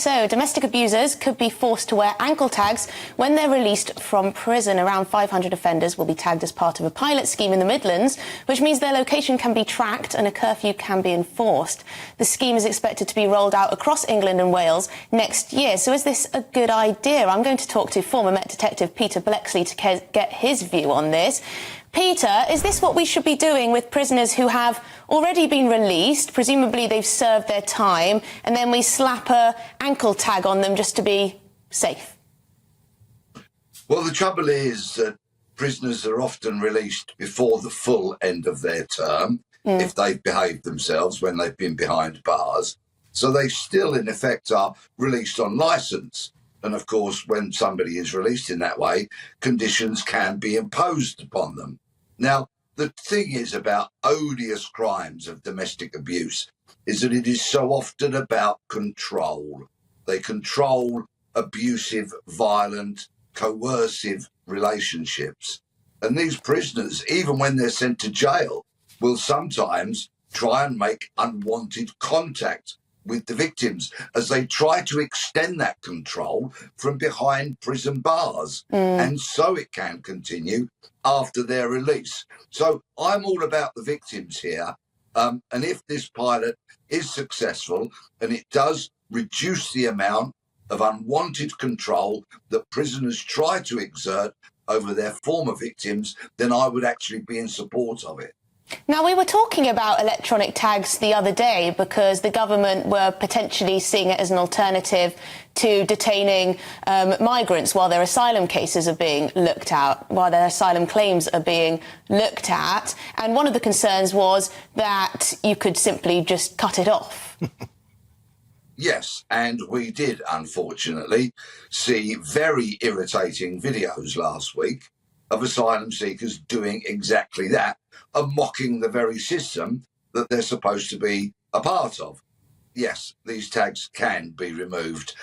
So domestic abusers could be forced to wear ankle tags when they're released from prison. Around 500 offenders will be tagged as part of a pilot scheme in the Midlands, which means their location can be tracked and a curfew can be enforced. The scheme is expected to be rolled out across England and Wales next year. So is this a good idea? I'm going to talk to former Met Detective Peter Bleksley to get his view on this. Peter, is this what we should be doing with prisoners who have already been released? Presumably they've served their time, and then we slap a ankle tag on them just to be safe? Well, the trouble is that prisoners are often released before the full end of their term, if they've behaved themselves when they've been behind bars. So they still, in effect, are released on licence. And, of course, when somebody is released in that way, conditions can be imposed upon them. Now, the thing is about odious crimes of domestic abuse is that it is so often about control. They control abusive, violent, coercive relationships. And these prisoners, even when they're sent to jail, will sometimes try and make unwanted contact with the victims as they try to extend that control from behind prison bars. And so it can continue after their release. So I'm all about the victims here. And if this pilot is successful and it does reduce the amount of unwanted control that prisoners try to exert over their former victims, then I would actually be in support of it. Now, we were talking about electronic tags the other day because the government were potentially seeing it as an alternative to detaining migrants while their asylum cases are being looked at, while their asylum claims are being looked at. And one of the concerns was that you could simply just cut it off. Yes, and we did, unfortunately, see very irritating videos last week of asylum seekers doing exactly that, and mocking the very system that they're supposed to be a part of. Yes, these tags can be removed.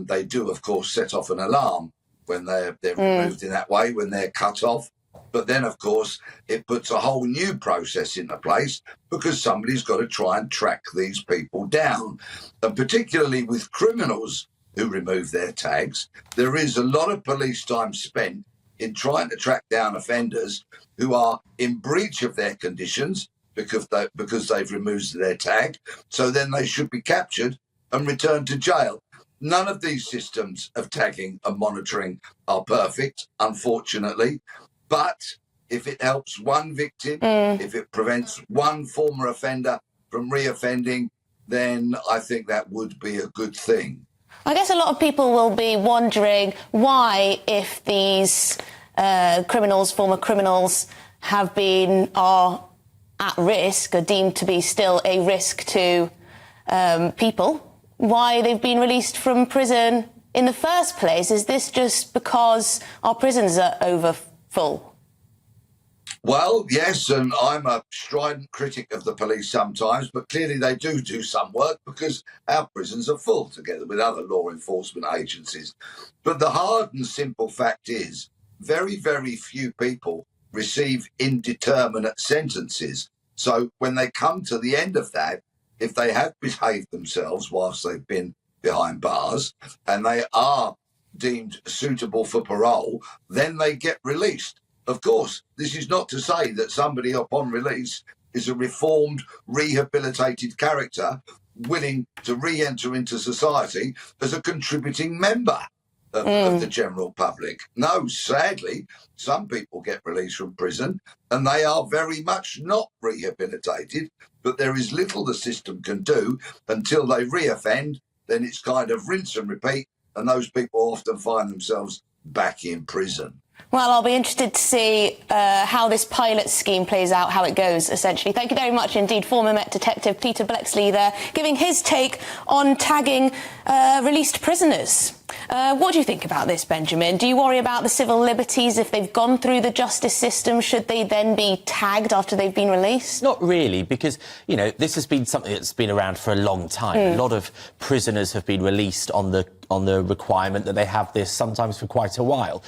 They do, of course, set off an alarm when they're removed in that way, when they're cut off. But then, of course, it puts a whole new process into place because somebody's got to try and track these people down. And particularly with criminals who remove their tags, there is a lot of police time spent in trying to track down offenders who are in breach of their conditions because they've removed their tag. So then they should be captured and returned to jail. None of these systems of tagging and monitoring are perfect, unfortunately. But if it helps one victim, if it prevents one former offender from reoffending, then I think that would be a good thing. I guess a lot of people will be wondering why, if these former criminals are at risk, are deemed to be still a risk to people, why they've been released from prison in the first place. Is this just because our prisons are overfull? Well, yes, and I'm a strident critic of the police sometimes, but clearly they do some work because our prisons are full, together with other law enforcement agencies. But the hard and simple fact is very, very few people receive indeterminate sentences. So when they come to the end of that, if they have behaved themselves whilst they've been behind bars and they are deemed suitable for parole, then they get released. Of course, this is not to say that somebody upon release is a reformed, rehabilitated character willing to re-enter into society as a contributing member of the general public. No, sadly, some people get released from prison and they are very much not rehabilitated, but there is little the system can do until they re-offend. Then it's kind of rinse and repeat, and those people often find themselves back in prison. Well, I'll be interested to see how this pilot scheme plays out, how it goes, essentially. Thank you very much indeed, former Met Detective Peter Bleksley there, giving his take on tagging released prisoners. What do you think about this, Benjamin? Do you worry about the civil liberties if they've gone through the justice system? Should they then be tagged after they've been released? Not really, because, you know, this has been something that's been around for a long time. A lot of prisoners have been released on the on the requirement that they have this sometimes for quite a while.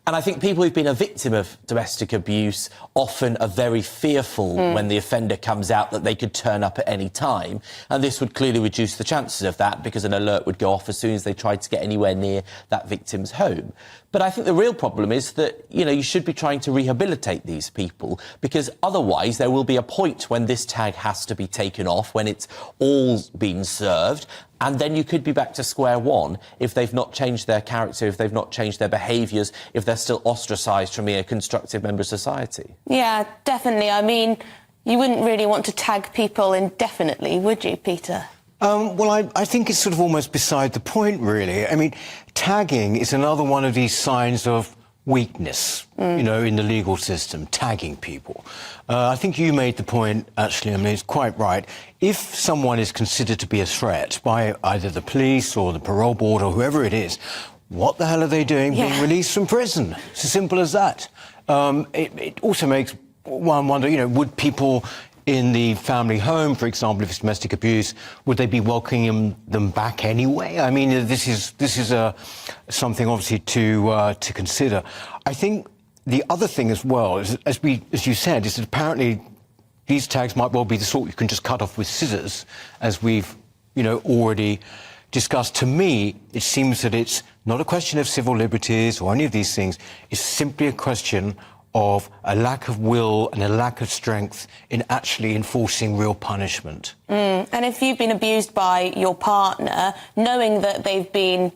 And I think people who've been a victim of domestic abuse often are very fearful when the offender comes out that they could turn up at any time. And this would clearly reduce the chances of that, because an alert would go off as soon as they tried to get anywhere near that victim's home. But I think the real problem is that, you should be trying to rehabilitate these people, because otherwise there will be a point when this tag has to be taken off, when it's all been served, and then you could be back to square one if they've not changed their character, if they've not changed their behaviours, if they're still ostracised from being a constructive member of society. Yeah, definitely. I mean, you wouldn't really want to tag people indefinitely, would you, Peter? Well, I think it's sort of almost beside the point, really. I mean, tagging is another one of these signs of weakness, in the legal system, tagging people. I think you made the point, actually, I mean, it's quite right. If someone is considered to be a threat by either the police or the parole board or whoever it is, what the hell are they doing being released from prison? It's as simple as that. It also makes one wonder, would people in the family home, for example, if it's domestic abuse, would they be welcoming them back anyway? I mean, this is something obviously to consider. I think the other thing as well, is, as you said, is that apparently these tags might well be the sort you can just cut off with scissors, as we've already discussed. To me, it seems that it's not a question of civil liberties or any of these things. It's simply a question of a lack of will and a lack of strength in actually enforcing real punishment. And if you've been abused by your partner, knowing that they've been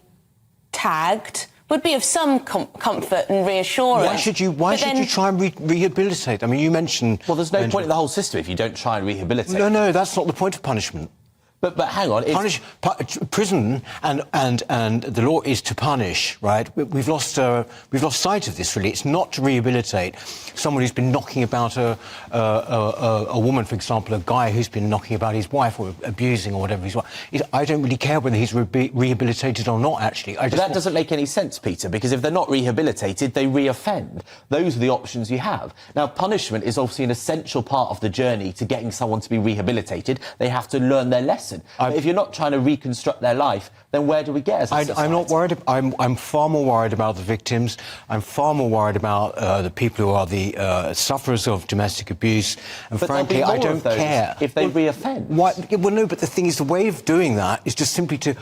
tagged would be of some comfort and reassurance. Why should you try and rehabilitate? I mean, you mentioned... Well, there's no point in the whole system if you don't try and rehabilitate. No, that's not the point of punishment. But hang on, prison and the law is to punish, right? We've lost sight of this, really. It's not to rehabilitate someone who's been knocking about a woman, for example, a guy who's been knocking about his wife or abusing or whatever his wife. I don't really care whether he's rehabilitated or not, actually. But that doesn't make any sense, Peter, because if they're not rehabilitated, they re-offend. Those are the options you have. Now, punishment is obviously an essential part of the journey to getting someone to be rehabilitated. They have to learn their lesson. But if you're not trying to reconstruct their life, then where do we get as a society? I'm not worried. I'm far more worried about the victims. I'm far more worried about the people who are the sufferers of domestic abuse. And but frankly, I don't care if they re-offend. Well, no. But the thing is, the way of doing that is just simply to,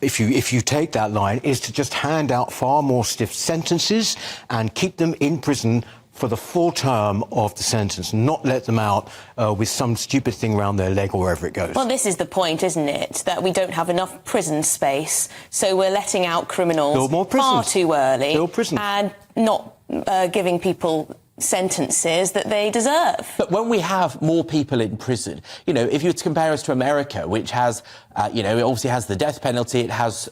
if you take that line, is to just hand out far more stiff sentences and keep them in prison for the full term of the sentence, not let them out with some stupid thing around their leg or wherever it goes. Well, this is the point, isn't it? That we don't have enough prison space, so we're letting out criminals far too early and not giving people sentences that they deserve. But when we have more people in prison, if you were to compare us to America, which has, it obviously has the death penalty, it has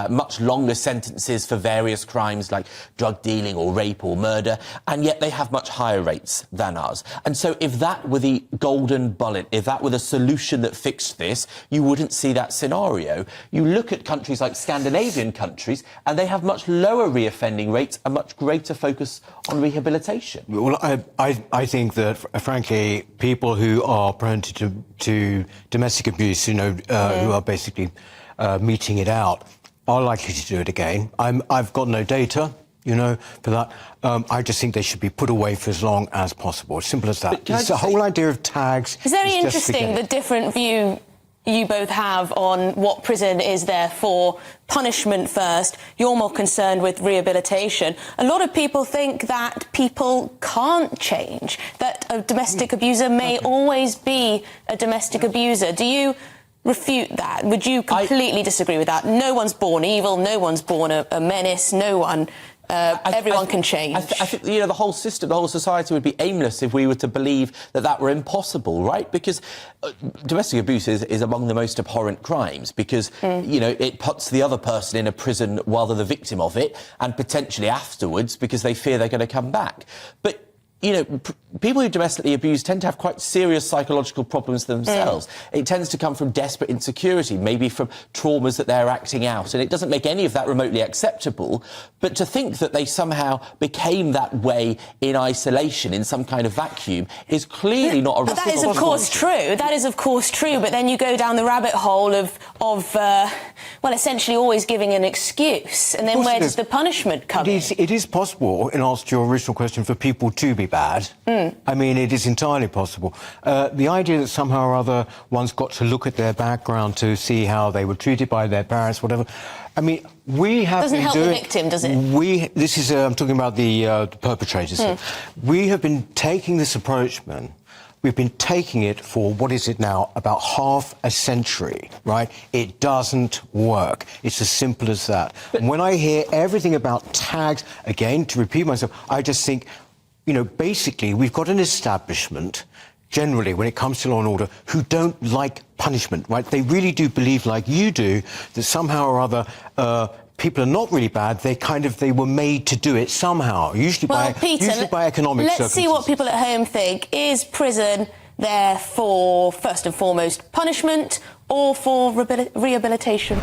much longer sentences for various crimes like drug dealing or rape or murder, and yet they have much higher rates than us. And so if that were the golden bullet, if that were the solution that fixed this, you wouldn't see that scenario. You look at countries like Scandinavian countries, and they have much lower reoffending rates, a much greater focus on rehabilitation. Well, I think that, frankly, people who are prone to domestic abuse, who are basically meting it out, are likely to do it again. I've got no data, for that. I just think they should be put away for as long as possible. As simple as that. It's the whole idea of tags. It's very interesting, the different view you both have on what prison is there for. Punishment first. You're more concerned with rehabilitation. A lot of people think that people can't change, that a domestic abuser may always be a domestic abuser. Do you refute that? Would you completely disagree with that? No one's born evil, no one's born a menace, no one... everyone can change. I think, the whole system, the whole society would be aimless if we were to believe that were impossible, right? Because domestic abuse is among the most abhorrent crimes because, it puts the other person in a prison while they're the victim of it and potentially afterwards because they fear they're going to come back. But people who domestically abuse tend to have quite serious psychological problems themselves. It tends to come from desperate insecurity, maybe from traumas that they're acting out, and it doesn't make any of that remotely acceptable. But to think that they somehow became that way in isolation, in some kind of vacuum, is clearly not a That is, of course, true. That is, of course, true. But then you go down the rabbit hole of well, essentially always giving an excuse. And then where does the punishment come in? It is possible, in answer to your original question, for people to be bad. I mean, it is entirely possible. The idea that somehow or other one's got to look at their background to see how they were treated by their parents, whatever. I mean, we have doesn't been help doing... the victim, does it? This is, I'm talking about the perpetrators. We have been taking this approach, man. We've been taking it for, what is it now, about half a century, right? It doesn't work. It's as simple as that. And when I hear everything about tags, again, to repeat myself, I just think, you know, basically, we've got an establishment, generally, when it comes to law and order, who don't like punishment, right? They really do believe, like you do, that somehow or other, people are not really bad. They were made to do it somehow, usually by economic circumstances. Let's see what people at home think. Is prison there for, first and foremost, punishment or for rehabilitation?